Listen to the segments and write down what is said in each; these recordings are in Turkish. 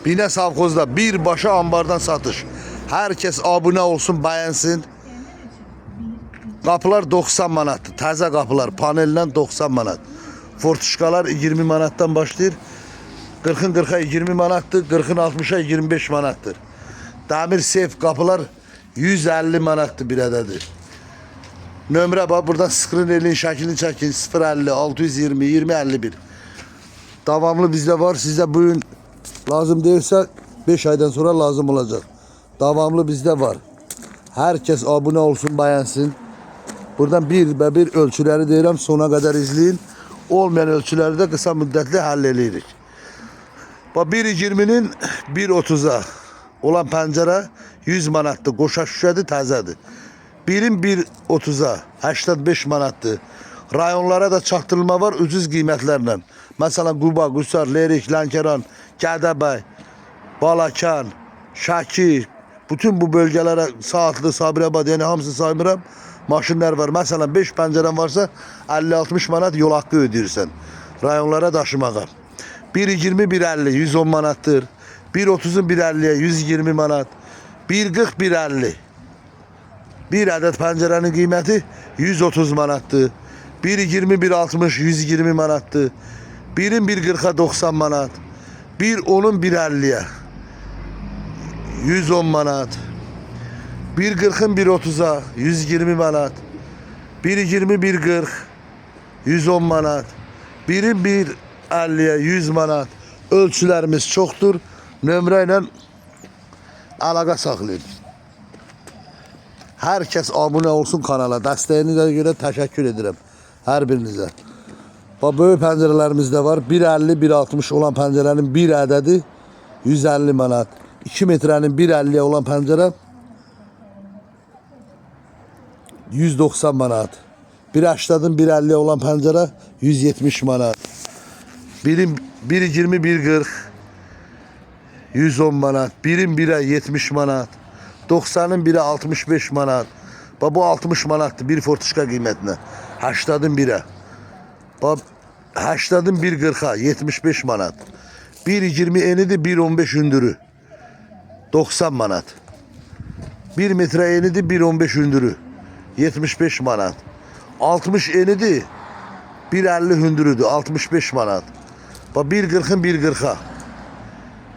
Bine Savxozda birbaşa ambardan satış. Herkes abone olsun, beğensin. Kapılar 90 manatdır. Təzə kapılar panelden 90 manat. Fortuşkalar 20 manattan başlayır. 40'ın 40'a 20 manattır. 40'ın 60'a 25 manattır. Demir sef kapılar 150 manattır bir adedi. Nömrə bak, buradan screen elin şəklini çəkin. 050 620 2051. Davamlı bizde var. Size bugün lazım değilse 5 aydan sonra lazım olacak. Davamlı bizde var. Herkes abone olsun, beğensin. Buradan bir ölçüleri deyirəm, sona kadar izleyin. Olmayan ölçüleri de kısa müddetli halledirik. Bak 1.20'nin 1.30'a olan pencere 100 manattır. Qoşa şüşədir, təzədir. Birin 1.30'a 85 manattır. Rayonlara da çaktırılma var ucuz qiymətlərlə. Mesela Quba, Qusar, Lerik, Lənkəran, Gədəbəy, Balakan, Şəki, bütün bu bölgelere Saatlı, Sabirabad, yani hamısı saymıram. Maşınlar var. Mesela 5 pəncərən varsa 50-60 manat yol haqqı ödəyirsən rayonlara daşımağa. 1.20 1.50 110 manattır. 1.30'un 1.50'ye 120 manat. 1.40 1.50. Bir adet pəncərənin qiyməti 130 manattır. 1.20 1.60 120 manattır. Birin 1.40'a 90 manat. 1.10'un 1.50'ye 110 manat. 1.40'ın 1.30'a 120 manat. 1.20 1.40 110 manat. Birin 1.50'ye 100 manat. Ölçülerimiz çoktur. Nömrə ilə əlaqə saxlayın. Herkes abone olsun kanala. Dəstəyinizə görə təşəkkür edirəm hər birinizə. Bax, böyük pəncərələrimiz də var. 1.50 1.60 olan pəncərənin bir ədədi 150 manat. 2 metrenin 1.50'ye olan pəncərə 190 manat. 1.80'ın 1.50'ye olan pəncərə 170 manat. 1.20 1.40 110 manat. 1'in 1'e 70 manat. 90'ın 1'e 65 manat. Bak, bu 60 manattır bir fortuşka qiymətinə. 80'ın 1'e. Bak, 80'ın 1.40'a 75 manat. 1.20 enidir, 1.15 hündürü 90 manat. 1 metre enidir, 1.15 hündürü 75 manat. 60 enidir, 1.50 hündürüdür 65 manat. Bak, 1.40'ın 1.40'a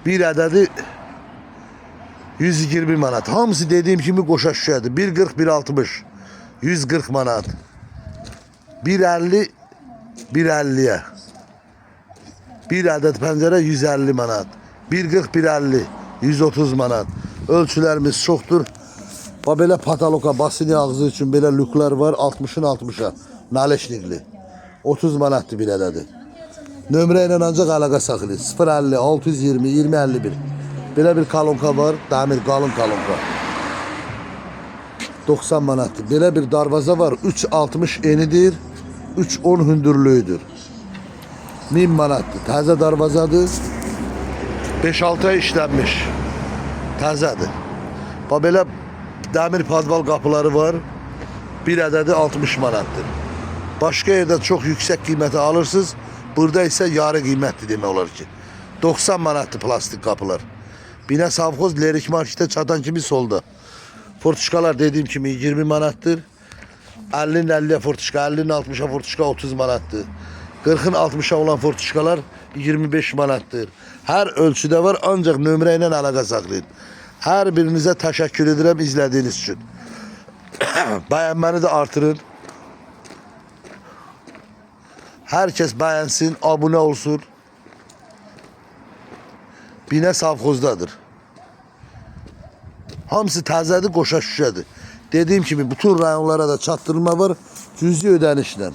bir adedi 120 manat. Hamısı dediğim kimi qoşa şüşədir. 1.40 1.60 140 manat. 1.50 1.50'ye bir adet pəncərə 150 manat. 1.40 1.50 130 manat. Ölçülerimiz çoktur. Bax, belə pataloka basini ağzı üçün belə lüklər var. 60'ın 60'a naleşnikli 30 manatdır bir ədədi. Nömrə ilə ancaq əlaqə saxlayın. 050 620 2051. Belə bir kalonka var. Dəmir qalın kalonka 90 manatdır. Belə bir darvaza var. 3.60 enidir. 3.10 hündürlüğüdür. 1000 manatdır. Təzə darvazadır. 5-6 ay işlənmiş. Təzədir. Bax, belə demir padval kapıları var. Bir adedi 60 manattır. Başka yerde çok yüksek kıymete alırsınız. Burada ise yarı kıymetli demek olur ki. 90 manattır plastik kapılar. Bine Savxoz Lerik Market'e çatan kimi solda. Fortuşkalar dediğim kimi 20 manattır. 50'nin 50'ye fortuşka, 50'nin 60'a fortuşka 30 manattır. 40'ın 60'a olan fortuşkalar 25 manattır. Her ölçüde var, ancak nömrə ilə əlaqə saxlayın. Her birinize teşekkür ederim izlediğiniz için. Beğenmeni de artırın. Herkes beğensin, abone olsun. Bine Savxozdadır. Hamısı təzədir, qoşa şüşədir. Dediğim kimi bütün rayonlara da çatdırılma var, cüzi ödənişlə.